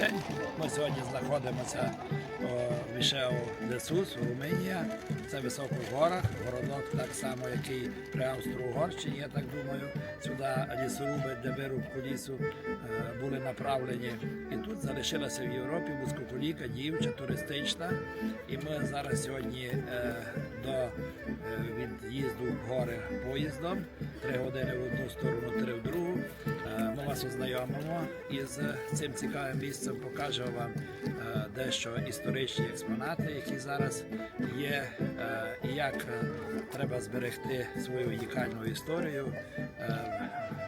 день. Ми сьогодні знаходимося в Вишеу де Сус, Румунія. Це високо в горах, городок так само, який при Австро-Угорщині, я так думаю. Сюди лісоруби для вирубку лісу були направлені. І тут залишилася в Європі вузькоколійка, діюча, туристична. І ми зараз сьогодні до від'їзду в гори поїздом. 3 години в одну сторону, 3 в другу. Ми вас ознайомимо із цим цікавим місцем, покажемо вам дещо історичні експонати, які зараз є, і як треба зберегти свою унікальну історію.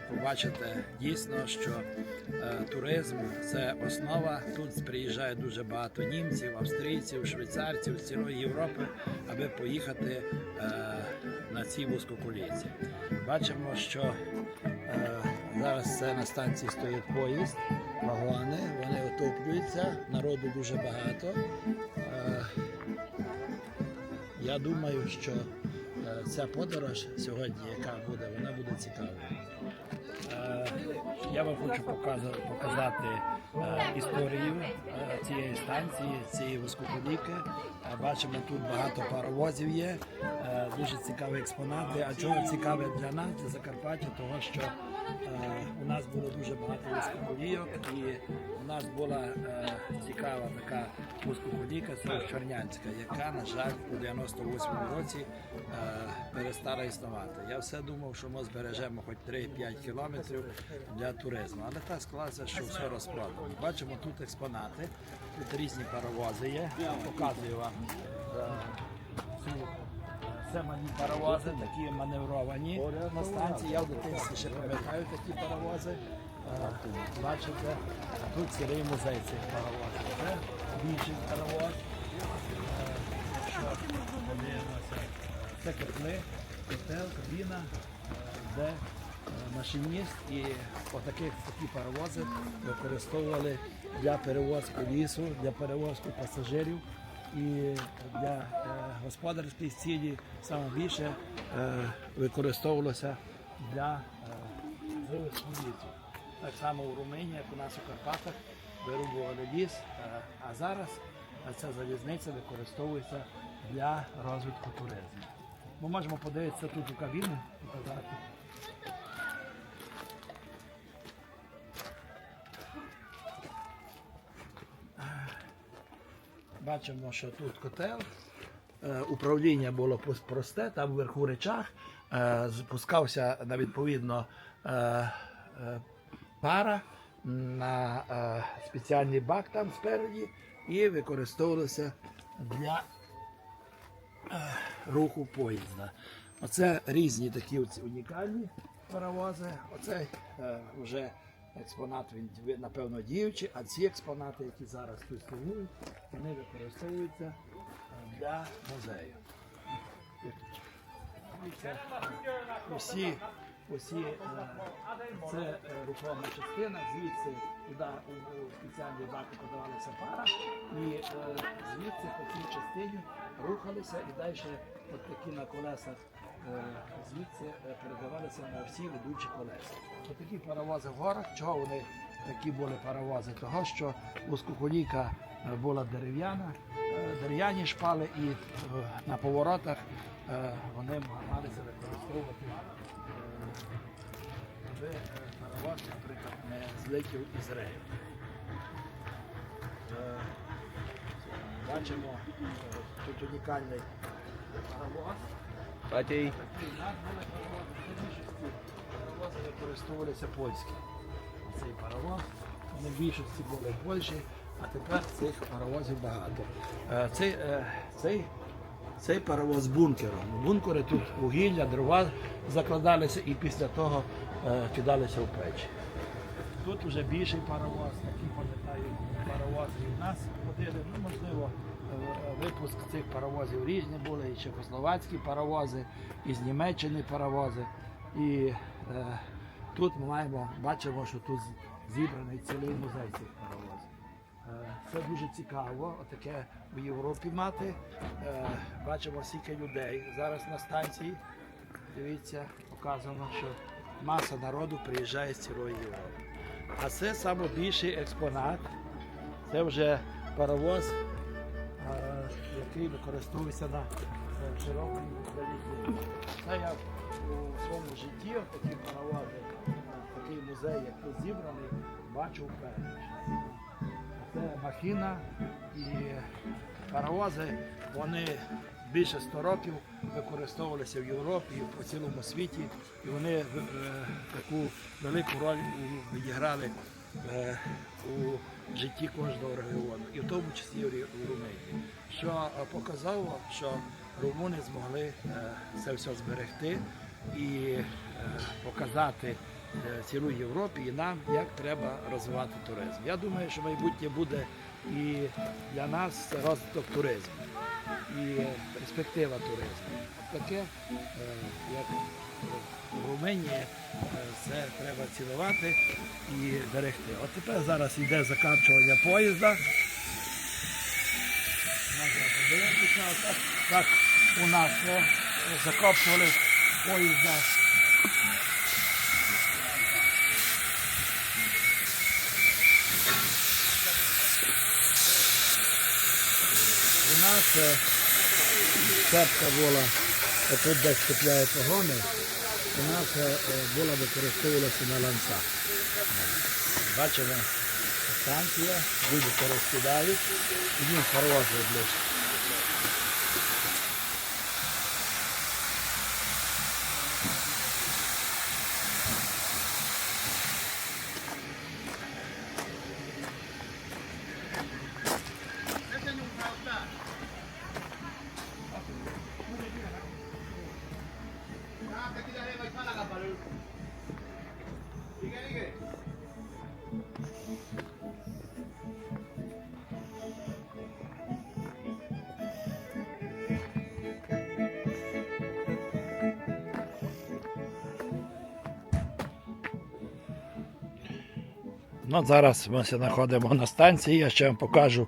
Побачите дійсно, що туризм – це основа. Тут приїжджає дуже багато німців, австрійців, швейцарців з цілої Європи, аби поїхати на цій вузькоколійці. Бачимо, що зараз це на станції стоїть поїзд, вагони, вони отоплюються, народу дуже багато. Я думаю, що ця подорож сьогодні, яка буде, вона буде цікавою. Я вам хочу показати історію цієї станції, цієї вузькоколійки. Бачимо, тут багато паровозів є, дуже цікаві експонати. А чого цікаве для нас, для Закарпаття, того що у нас було дуже багато вузькоколійок, і у нас була цікава така вузькоколійка, це Чорнянська, яка, на жаль, у 98-му році перестала існувати. Я все думав, що ми збережемо хоч 3-5 кілометрів для туризму, але так склалося, що все розпродано. Бачимо тут експонати, тут різні паровози є, я показую вам це малі паровози, такі маневровані на станції. Я в дитинстві ще пам'ятаю такі паровози. Бачите, тут цілий музей цих паровозів. Це більший паровоз. Це котли, котел, кабіна, де машиніст, і такі паровози використовували для перевозки лісу, для перевозки пасажирів. І для господарських цілей саме більше використовувалося для вивозки лісу. Так само в Румунії, як у нас у Карпатах, вирубували ліс, а зараз ця залізниця використовується для розвитку туризму. Ми можемо подивитися тут у кабіну, показати. Бачимо, що тут котел, управління було просте, там вверху речах, спускався на відповідно пара на спеціальний бак там спереді і використовувалося для руху поїзда. Оце різні такі унікальні паровози, оце вже експонат, він, напевно, діючий, а ці експонати, які зараз тут стоять, вони використовуються для музею. Це рухома частина, звідси туди у спеціальний бак подавалася пара, і звідси по цій частині рухалися і далі от такі на колесах звідси передавалися на всі ведучі колеса. Ось такі паровози в горах. Чого вони такі були паровози? Того, що вузькоколійка була дерев'яна, дерев'яні шпали, і на поворотах вони намагалися використовувати паровоз, наприклад, не злетів із рею. Бачимо, тут унікальний паровоз. Паровози використовувалися польські. Цей паровоз, вони в більшості були в Польщі, а тепер цих паровозів багато. Цей паровоз з бункером. У бункері тут вугілля, дрова закладалися і після того кидалися в печі. Тут вже більший паровоз, такий, пам'ятаю, паровоз і в нас ходили. Ну, можливо, випуск цих паровозів різні були, і чехословацькі паровози, і з Німеччини паровози. І тут ми бачимо, що тут зібраний цілий музей цих паровозів. Це дуже цікаво, отаке в Європі мати. Бачимо стільки людей зараз на станції. Дивіться, показано, що маса народу приїжджає з цілої Європи. А це найбільший експонат Це вже паровоз, який використовується на широкій залізниці. Це я у своєму житті такі паровози, такий музей, як тут зібраний, бачу вперше. Це махіна і паровози, вони більше 100 років використовувалися в Європі і по цілому світі, і вони таку велику роль відіграли у житті кожного регіону, і в тому числі у Румунії, що показало, що румуни змогли це все зберегти і показати цілу Європі і нам, як треба розвивати туризм. Я думаю, що майбутнє буде і для нас розвиток туризму, і перспектива туризму. Таке, як в Румунії, це треба цінувати і берегти. От тепер зараз йде закінчування поїзда. Так у нас закопували поїзда. У нас цепка була, тут де скупляють вагони, у нас була використовувалася на ланцах. Бачимо, станція, люди розкидають, і він паровоз ближче. Ну, зараз ми знаходимо на станції, я ще вам покажу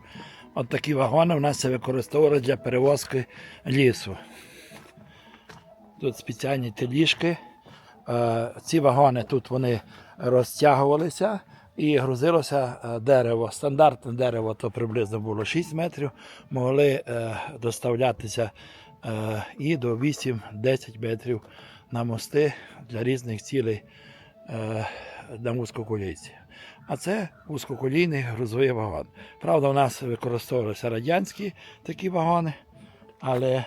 от такі вагони, у нас це використовували для перевозки лісу. Тут спеціальні теліжки. Ці вагони тут вони розтягувалися і грузилося дерево. Стандартне дерево то приблизно було 6 метрів, могли доставлятися і до 8-10 метрів на мости для різних цілей на вузькоколійці. А це вузькоколійний грузовий вагон. Правда, у нас використовувалися радянські такі вагони, але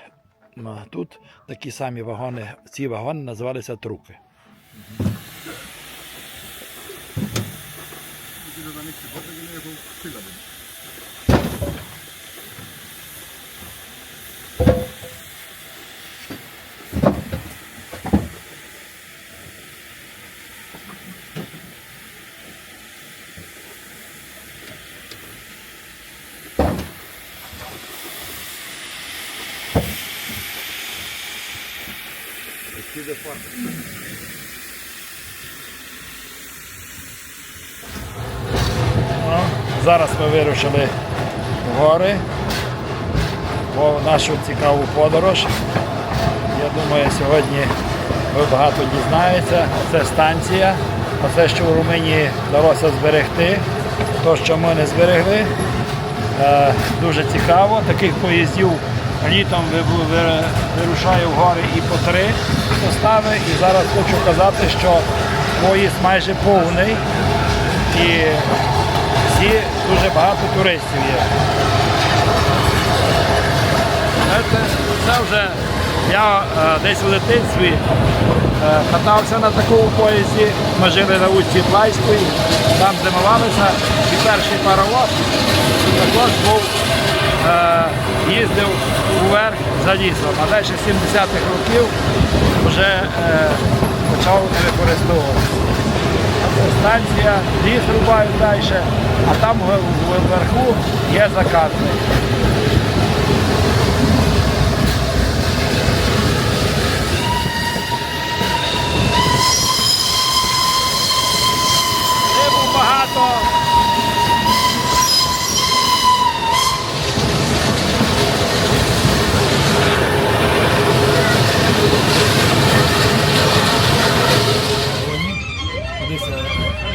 тут такі самі вагони, ці вагони називалися труки. Зараз ми вирушили в гори в нашу цікаву подорож. Я думаю, сьогодні ви багато дізнаєтеся. Це станція, це, що в Румунії вдалося зберегти, те, що ми не зберегли. Дуже цікаво. Таких поїздів літом вирушаю в гори і по 3 состави. І зараз хочу казати, що поїзд майже повний і дуже багато туристів є. Це вже я десь у дитинстві катався на такому поїзді. Ми жили на вулиці Плайської, там зимувалися. І перший паровоз також був, їздив уверх за лісом. А далі 70-х років вже почав використовуватися. Станція, ліс рубають далі, а там вверху є заказник. Рибу багато.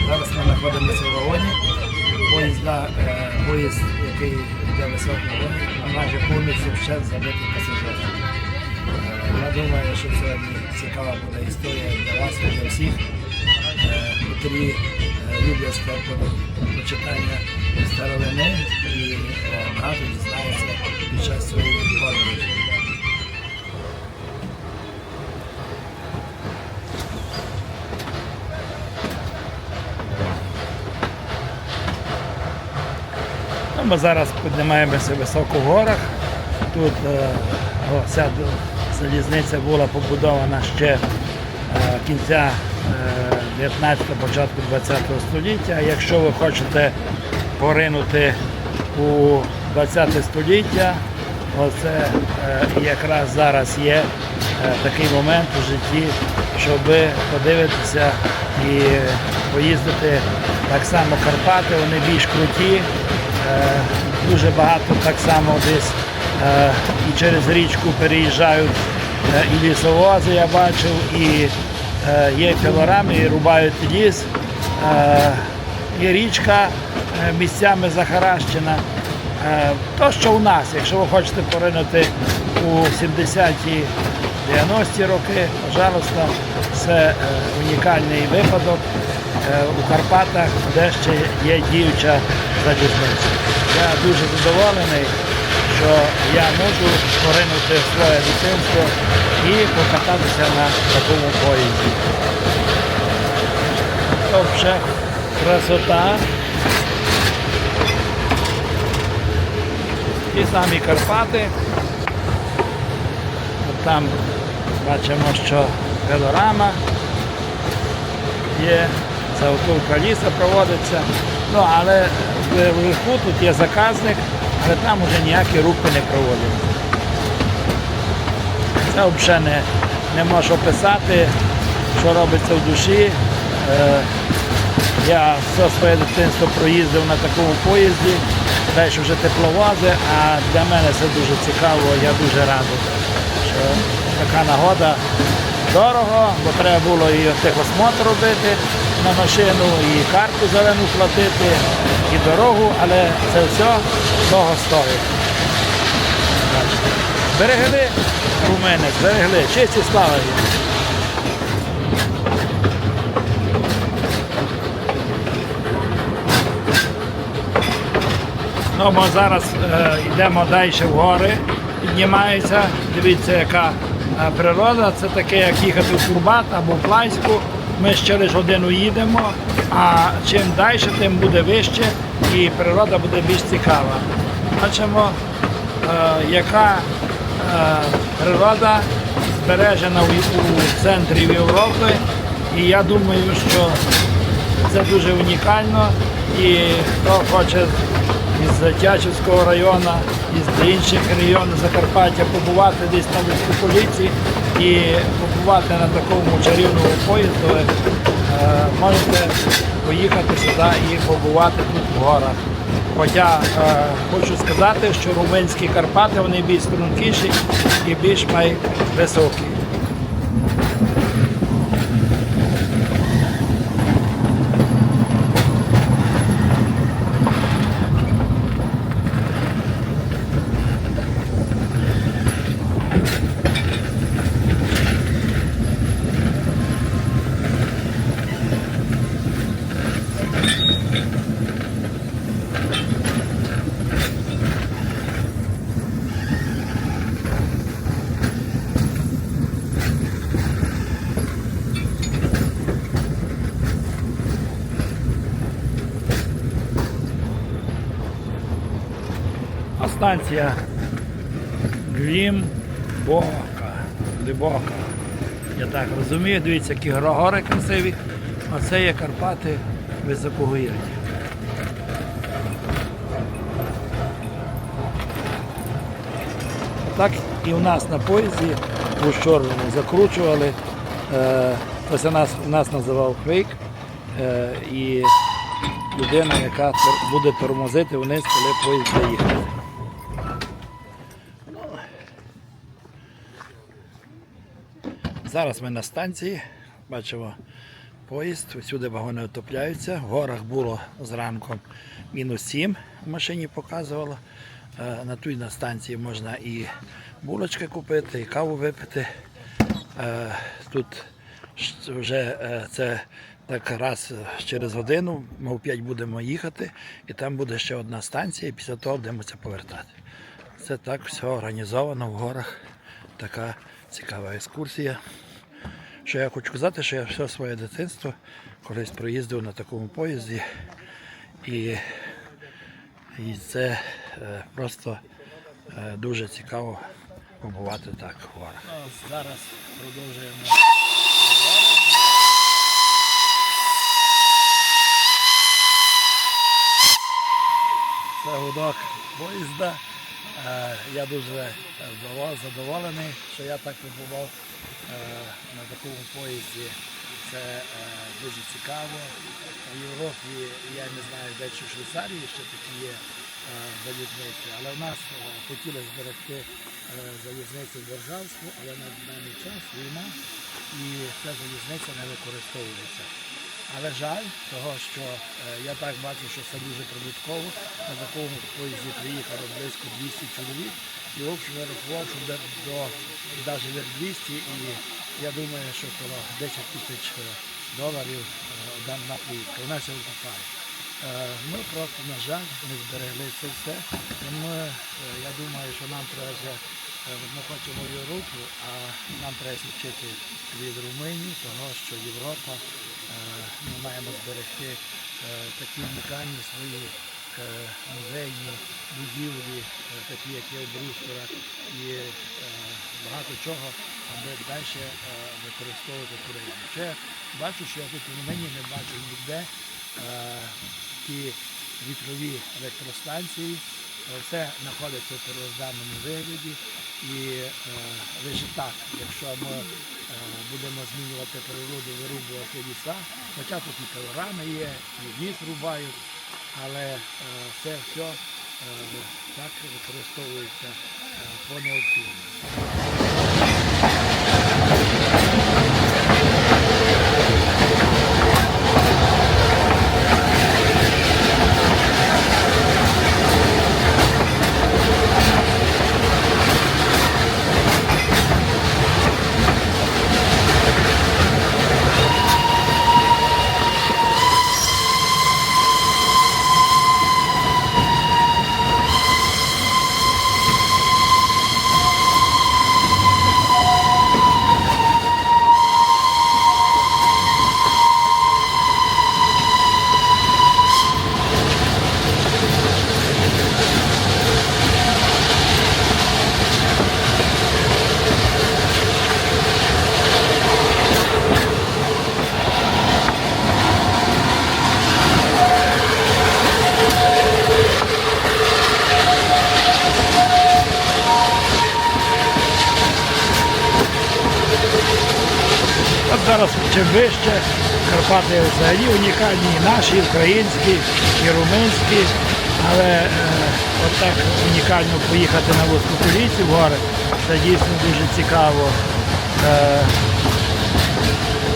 Зараз ми знаходимося в вагоні. поїзд, який йде високо горі, майже повністю ще забитий пасажирами. Я думаю, що сьогодні цікава буде історія для вас і для всіх, котрі люблять почитання старовини і багато дізнаються під час своєї подорожі. Ми зараз піднімаємося високо в горах. Тут ця залізниця була побудована ще кінця 19-го, початку 20-го століття. Якщо ви хочете поринути у 20 століття, оце якраз зараз є такий момент у житті, щоб подивитися і поїздити так само Карпати, вони більш круті. Дуже багато так само десь і через річку переїжджають і лісовози, я бачив, і є пілорами, і рубають ліс. Є річка місцями захаращена. То, що у нас, якщо ви хочете поринути у 70-ті, 90-ті роки, пожалуйста, це унікальний випадок у Карпатах, де ще є діюча залізниця. Я дуже задоволений, що я можу поринути в своє дитинство і покататися на такому поїзді. Тобто красота. Ті самі Карпати. Там бачимо, що пилорама є, заготовка лісу проводиться. Ну, але вверху тут є заказник, але там вже ніякі рубки не проводяться. Це взагалі не можу описати, що робиться в душі. Я все своє дитинство проїздив на такому поїзді, далі вже тепловози, а для мене це дуже цікаво, я дуже радий, що така нагода. Дорого, бо треба було і техосмотр робити на машину, і карту зелену платити, і дорогу, але це все того стоїть. Зберегли румини, зберегли, честь і слава їм. Ну, ми зараз йдемо далі в гори, піднімається, дивіться, яка природа, це таке, як їхати в Турбат або в Плайську. Ми ще лише годину їдемо, а чим далі, тим буде вище і природа буде більш цікава. Бачимо, яка природа збережена у центрі Європи, і я думаю, що це дуже унікально, і хто хоче із Тячівського району, із інших районів Закарпаття побувати десь на Високополіці і побувати на такому чарівному поїзду, можете поїхати сюди і побувати тут в горах. Хоча хочу сказати, що румунські Карпати, вони більш стрункіші і більш високі. Станція Глибока. Я так розумію, дивіться, які гори красиві. Оце є Карпати високогірні. Так і у нас на поїзді у Чорному закручували. Ось нас називав Хвейк. І людина, яка буде тормозити вниз, коли поїзд заїхає. Зараз ми на станції, бачимо поїзд, усюди вагони отопляються. В горах було зранку -7 в машині показувало. На тій на станції можна і булочки купити, і каву випити. Тут вже це так раз через годину, ми в 5 будемо їхати, і там буде ще одна станція, і після того будемося повертати. Це так все організовано в горах, така цікава екскурсія. Що я хочу сказати, що я все своє дитинство колись проїздив на такому поїзді, і це просто дуже цікаво побувати так в горах. Зараз продовжуємо. Це гудок поїзда. Я дуже задоволений, що я так побував на такому поїзді. Це дуже цікаво. В Європі, я не знаю, де чи в Швейцарії ще такі є залізниці, але в нас хотіли зберегти залізницю державську, але на даний час війна і ця залізниця не використовується. Але жаль того, що я так бачу, що це дуже прибутково. На такому поїзді приїхало близько 200 чоловік, і общий рахував, що до навіть 200, і я думаю, що коло 10 тисяч доларів на поїздку. У нас це окупає. Ми просто, на жаль, не зберегли це все. Я думаю, що нам треба, ми хочемо в Європу, а нам треба вчити від Румунії, тому що Європа, ми маємо зберегти такі унікальні свої музейні будівлі, такі як є в Брюсселях, і багато чого, аби далі використовувати туризм. Ще бачу, що я тут в Румунії не бачу ніде ті вітрові електростанції. Все знаходиться в первозданному вигляді, і лише так, якщо ми будемо змінювати природу, вирубувати ліса, хоча тут і пилорами є, і ліс рубають, але це все так використовується по необхідності. Зараз чим вище, Карпати взагалі унікальні, і наші, і українські, і румунські, але от так унікально поїхати на Воскокулійці в гори, це дійсно дуже цікаво.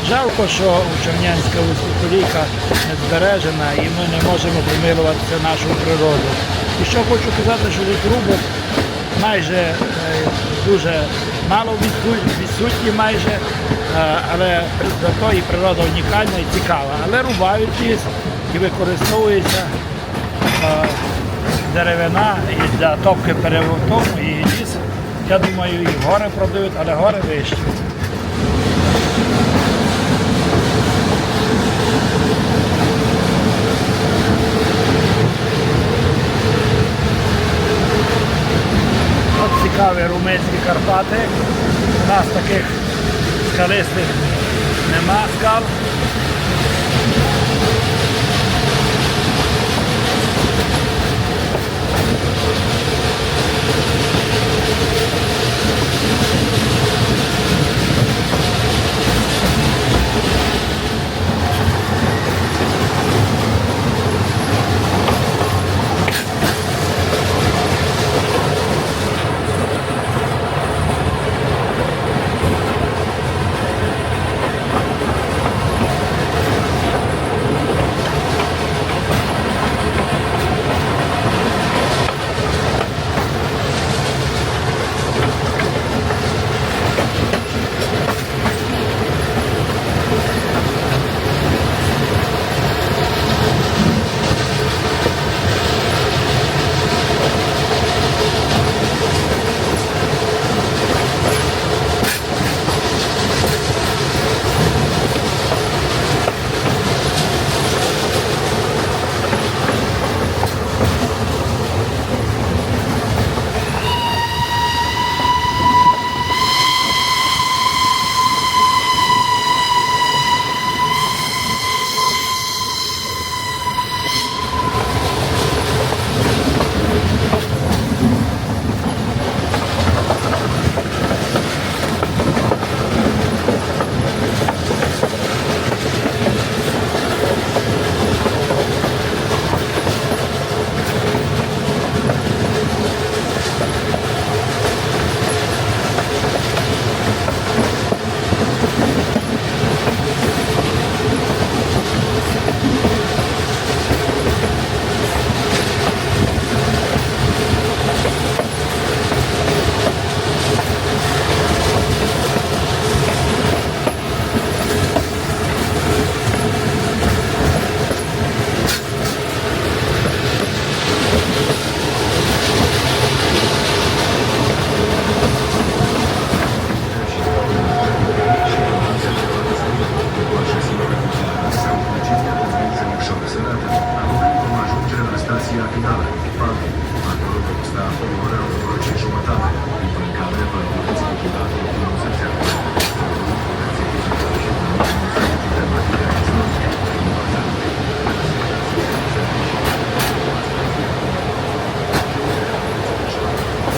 Жалко, що Чернянська Воскокулійка не збережена, і ми не можемо примилуватися нашу природу. І що хочу сказати, що тут рубок майже дуже мало відсутні майже, але зато і природа унікальна і цікава. Але рубають ліс і використовується деревина і для топки переводом, і ліс, я думаю, і гори продають, але гори вищі. От цікаві румунські Карпати. У нас таких скалистих нема скал.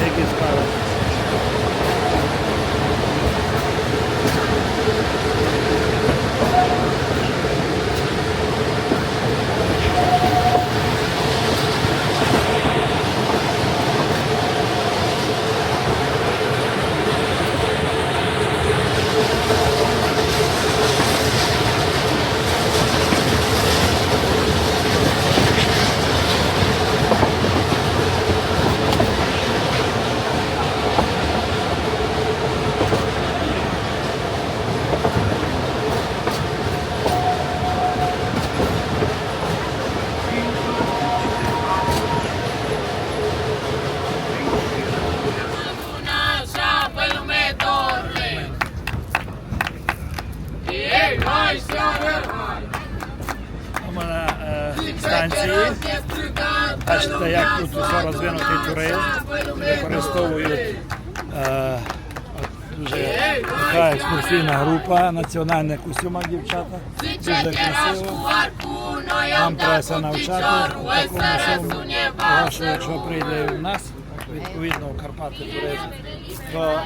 Які справи? Ми на станції. Бачите, як тут все розвинутий туризм. Використовують дуже така екскурсійна група, національних костюмах дівчата. Дуже красиво. Нам треба навчати такому всьому. Тому що якщо прийде в нас, відповідно в Карпати туризм, то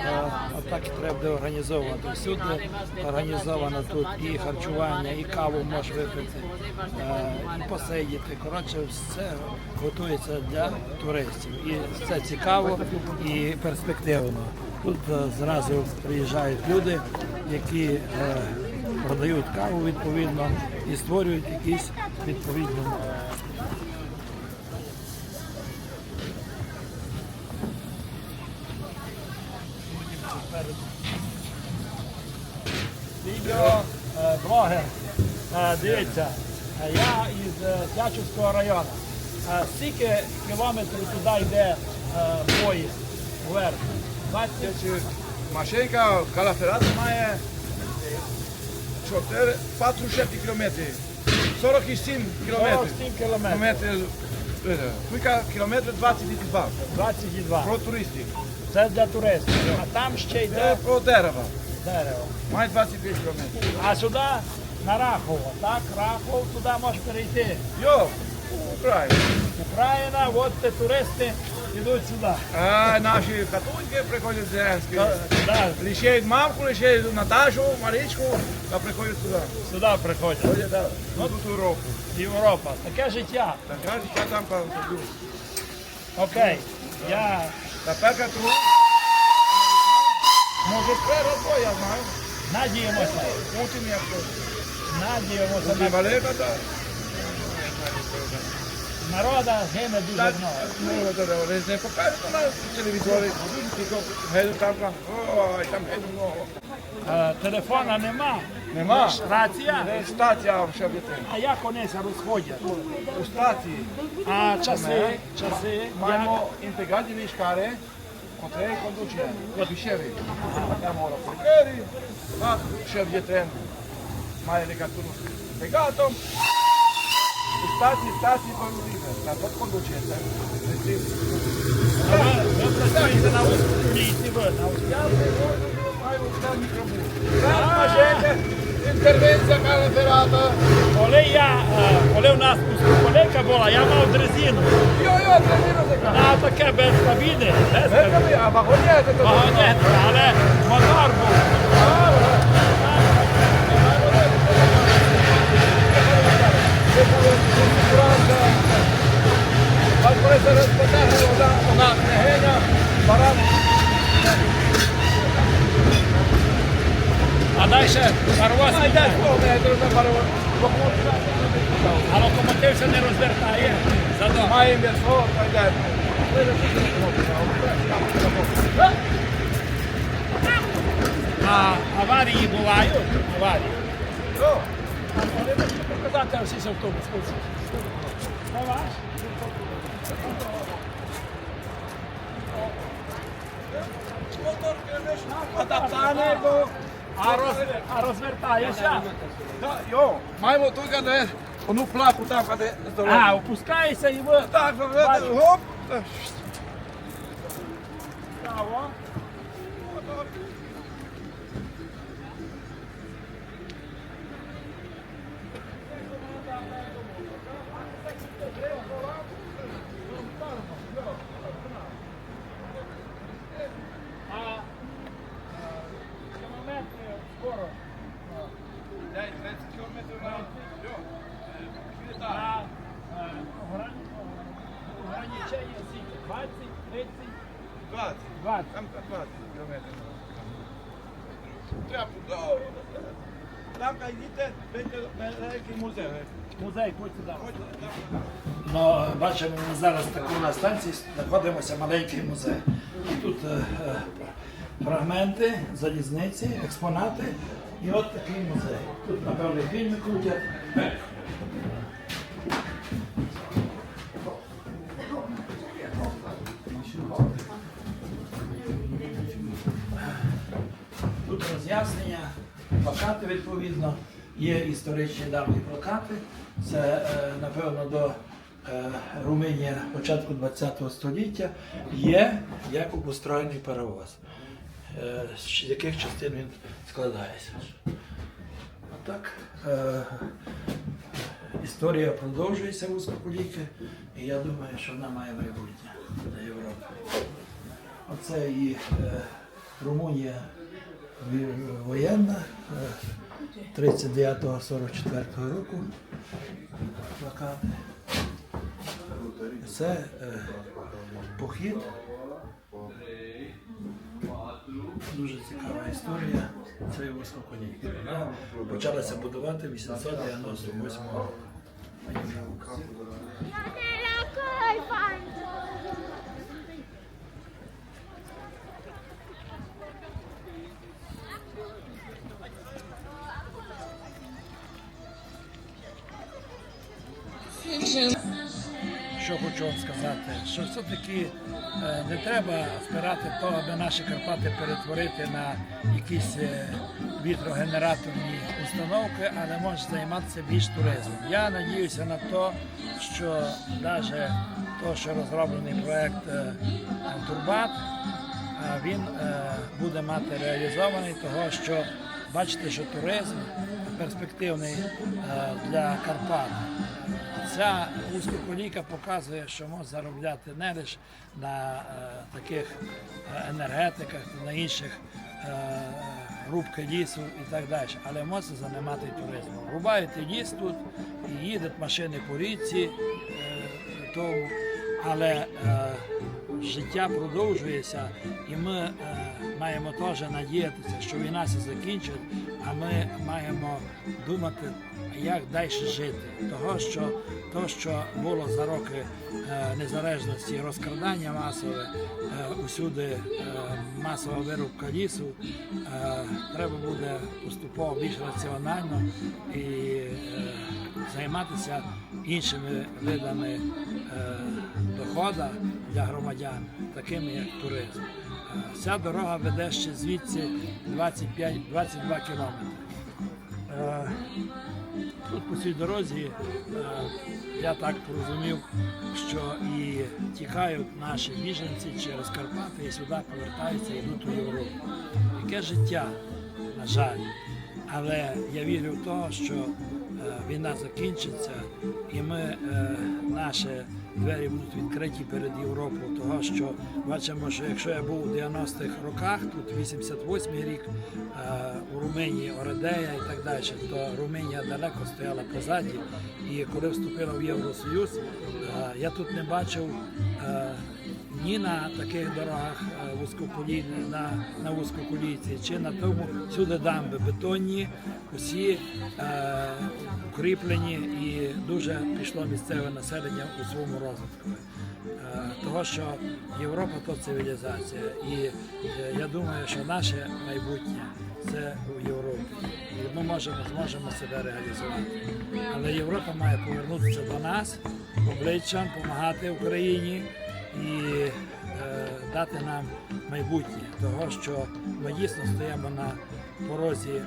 отак і треба буде організовувати. Всюди організовано тут і харчування, і каву можеш випити, і посидіти. Коротше, все готується для туристів. І це цікаво і перспективно. Тут зразу приїжджають люди, які продають каву відповідно і створюють якісь відповідні умови. Відеоблогер. Дивіться, я із Тячівського району. Скільки кілометрів туди йде поїзд вверх? 20? Машинка Калаферата має 4-6 кілометрів. 47 кілометрів. 47 кілометрів. Кілометр 22. 22. Про туристів. Це для туристів. А там ще Це йде про дерева. дерево. Має 22 кілометри. А сюди на Рахово. Так, Рахов, туди можеш перейти. Йо, Україна. Україна, от те туристи йдуть сюди. А наші катуньки приходять з Зеленської. Да, Лишають мамку, лишають Наташу, Марічку, та приходять сюди. сюди приходять. Ходять тут Європу. Європа. Таке життя. Так кажуть, я там кажу. Окей. Я Тепер кажу, може треба, я знаю. надіємося. Путін як то. Надіємося. Тобі валета, так. Народа гине дуже Так, много. ну, не покажуть на телевізорі, тільки гейду там, ой, там гейду много. Телефона нема. Нема. Рація. Стація ще б'єте. А як вони ся розходять? У стації А часи? маємо інтегральні шкари, котрі кондучує, пішеві. Маємо рапортери, а ще б'єте. Має лікатуру з пегатом. У стації кондучує. На тот кондучує. Ви працюєте на лісі, ви на Інтервенція Калаферата. коли в нас колейка була, я мав дрезину. Йо-йо, це не розика. Таке без кабіни, без кабіни. А вагонети то Вагонет, але мотор був. Вона княгиня, баран. А далі паровоз А йде. йде повне, це вже паровоз. А локомотив ще не розвертає. Зато. Маємо весло, то йде. А аварії бувають? Аварії. О, А коли можете показати ось автобус? Це ваш? Адаптане, бо... А розвертаєшся? Йо, маємо тут, де одну плаху там, де здорово. А, опускаєшся і ви. Так, гоп. право. А кілометри скоро. 30 кілометрів на Ограничення скільки? 20, 30, 20. 20. Там 20 кілометрів. Треба, там йдете, великий музей. Музей, ходь сюди. Ну, бачимо, ми зараз таку на станції знаходимося маленький музей. І тут фрагменти, залізниці, експонати. І от такий музей. Тут, напевно, фільми крутять. Тут роз'яснення, плакати відповідно, є історичні давні плакати. Це, напевно, до Румунії початку ХХ століття є як обустроєний паровоз, з яких частин він складається. Отак історія продовжується вузькополіки, і я думаю, що вона має майбутнє для Європи. Оце і Румунія воєнна 39-44 року. Плакати. Це похід. Дуже цікава історія цієї вузькополіки. Вона почалася будувати 898 року. Що хочу вам сказати, що все-таки не треба спирати то, аби наші Карпати перетворити на якісь вітрогенераторні установки, але може займатися більш туризмом. Я надіюся на те, що навіть то, що розроблений проєкт Турбат, він буде мати реалізований, того що бачите, що туризм перспективний для Карпат. Ця вузькополіка показує, що можна заробляти не лише на таких енергетиках, на інших рубки лісу і так далі, але можна займати туризмом. Рубають ліс тут, і їдуть машини по річці, але життя продовжується, і ми маємо теж надіятися, що війна се закінчить, а ми маємо думати, як далі жити. Того, що було за роки незалежності, розкрадання масове, усюди масова вирубка лісу, треба буде поступово більш раціонально і займатися іншими видами доходу для громадян, такими як туризм. Ця дорога веде ще звідси 22 кілометри. Тут по цій дорозі, я так порозумів, що і тікають наші біженці через Карпати і сюди повертаються і йдуть у Європу. Яке життя, на жаль. Але я вірю в те, що війна закінчиться і наші двері будуть відкриті перед Європою. Того, що бачимо, що якщо я був у 90-х роках, тут 88-й рік, у Румунії Оредея і так далі, то Румунія далеко стояла позаді. І коли вступила в Євросоюз, я тут не бачив ні на таких дорогах на вузькоколійці, чи на тому всюди дамби бетонні, усі укріплені, і дуже пішло місцеве населення у своєму розвитку. Того, що Європа – то цивілізація, і я думаю, що наше майбутнє – це у Європі. І ми зможемо себе реалізувати. Але Європа має повернутися до нас обличчям, допомагати Україні і дати нам майбутнє. Того, що ми дійсно стоїмо на порозі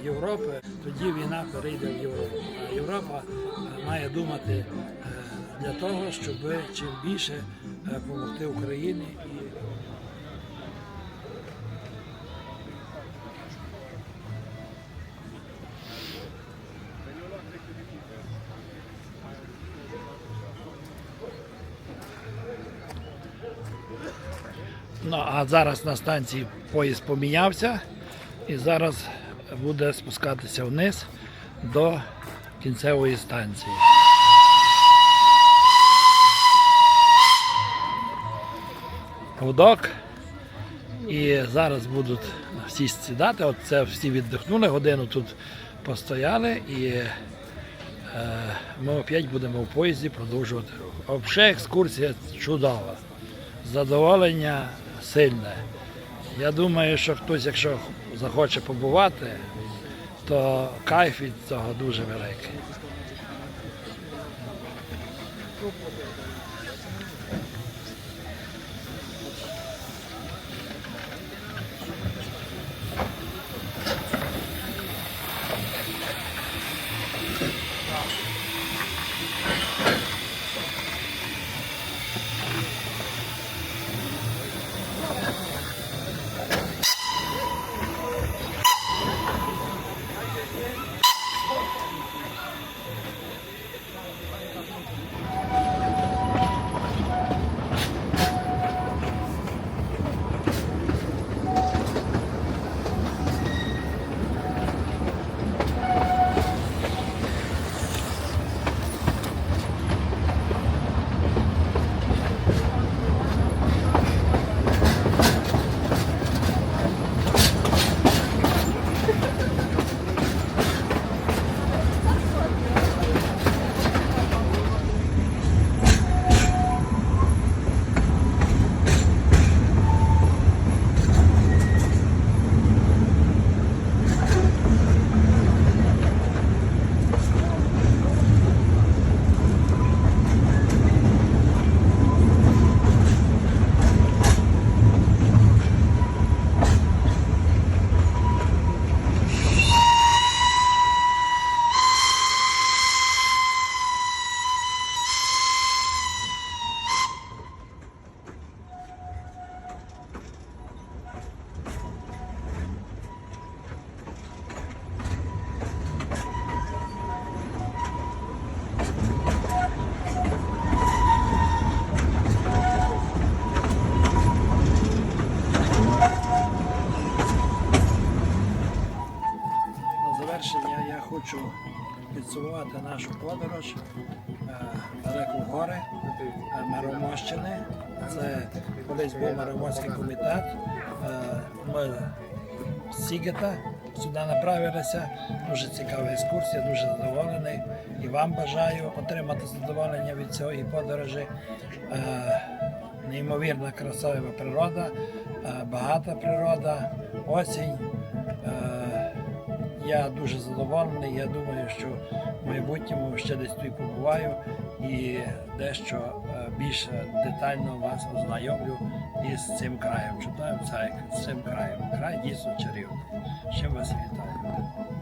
Європи, тоді війна перейде в Європу. А Європа має думати для того, щоб чим більше допомогти Україні і Ну, а зараз на станції поїзд помінявся і зараз буде спускатися вниз до кінцевої станції. Гудок. І зараз будуть всі сідати. От це всі віддихнули, годину тут постояли і ми опять будемо в поїзді продовжувати рух. Взагалі екскурсія чудова. Задоволення сильне. Я думаю, що хтось, якщо захоче побувати, то кайф від цього дуже великий. Завершення я хочу підсумувати нашу подорож далеко в гори Миромощини. Це колись був Миромоський комітет. Ми з Сігета сюди направилися. Дуже цікава екскурсія, дуже задоволений. І вам бажаю отримати задоволення від цієї подорожі. Неймовірна красива природа, багата природа, осінь. Я дуже задоволений, я думаю, що в майбутньому ще десь тут побуваю і дещо більш детально вас ознайомлю із цим краєм. Чудовим з цим краєм. Край дійсно чарівний. З чим вас вітаю.